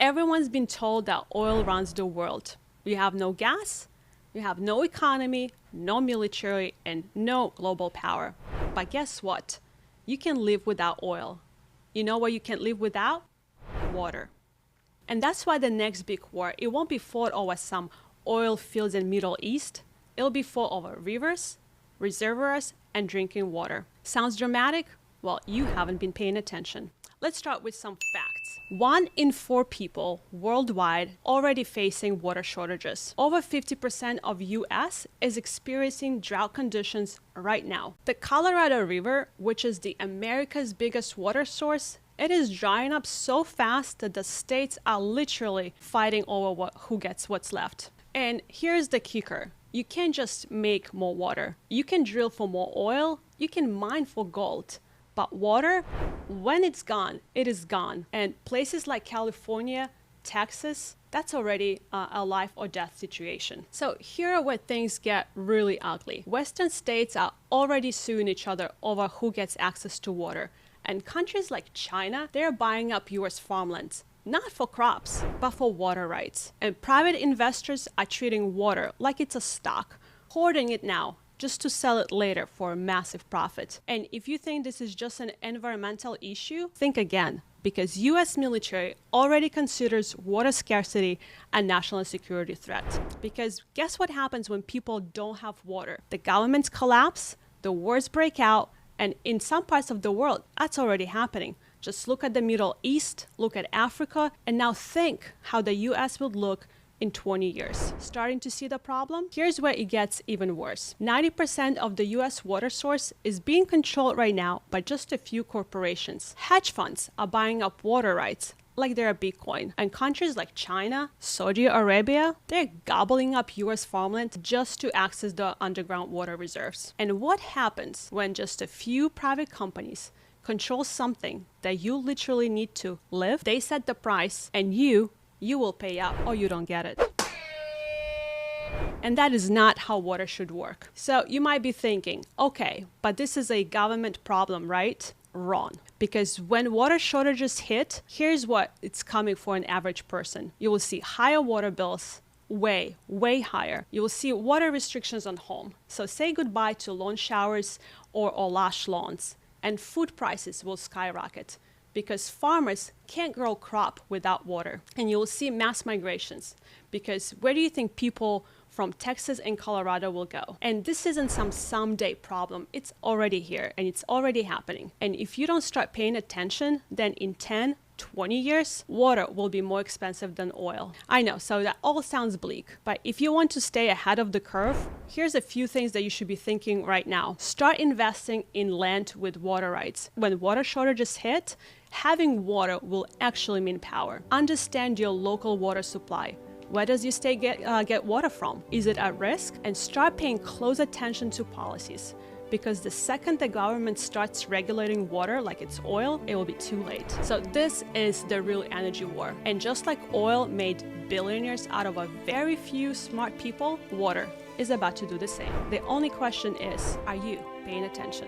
Everyone's been told that oil runs the world. You have no gas, you have no economy, no military, and no global power. But guess what? You can live without oil. You know what you can live without? Water. And that's why the next big war, it won't be fought over some oil fields in Middle East. It'll be fought over rivers, reservoirs, and drinking water. Sounds dramatic? Well, you haven't been paying attention. Let's start with some facts. 1 in 4 people worldwide already facing water shortages. Over 50% of US is experiencing drought conditions right now. The Colorado River, which is the America's biggest water source, it is drying up so fast that the states are literally fighting over who gets what's left. And here's the kicker. You can't just make more water. You can drill for more oil. You can mine for gold. But water, when it's gone, it is gone. And places like California, Texas, that's already a life or death situation. So here are where things get really ugly. Western states are already suing each other over who gets access to water. And countries like China, they're buying up US farmlands, not for crops, but for water rights. And private investors are treating water like it's a stock, hoarding it now, just to sell it later for a massive profit. And if you think this is just an environmental issue, think again, because US military already considers water scarcity a national security threat. Because guess what happens when people don't have water? The governments collapse, the wars break out, and in some parts of the world, that's already happening. Just look at the Middle East, look at Africa, and now think how the US would look in 20 years. Starting to see the problem? Here's where it gets even worse. 90% of the US water source is being controlled right now by just a few corporations. Hedge funds are buying up water rights like they're a Bitcoin. And countries like China, Saudi Arabia, they're gobbling up US farmland just to access the underground water reserves. And what happens when just a few private companies control something that you literally need to live? They set the price and you will pay up or you don't get it. And that is not how water should work. So you might be thinking, okay, but this is a government problem, right? Wrong. Because when water shortages hit, here's what it's coming for an average person. You will see higher water bills, way higher. You will see water restrictions on home. So say goodbye to lawn showers or lush lawns. And food prices will skyrocket because farmers can't grow crop without water. And you will see mass migrations because where do you think people from Texas and Colorado will go? And this isn't some someday problem. It's already here and it's already happening. And if you don't start paying attention, then in 10, 20 years, water will be more expensive than oil. I know, so that all sounds bleak, but if you want to stay ahead of the curve, here's a few things that you should be thinking right now. Start investing in land with water rights. When water shortages hit, having water will actually mean power. Understand your local water supply. Where does your state get water from? Is it at risk? And start paying close attention to policies. Because the second the government starts regulating water like it's oil, it will be too late. So this is the real energy war. And just like oil made billionaires out of a very few smart people, water is about to do the same. The only question is, are you paying attention?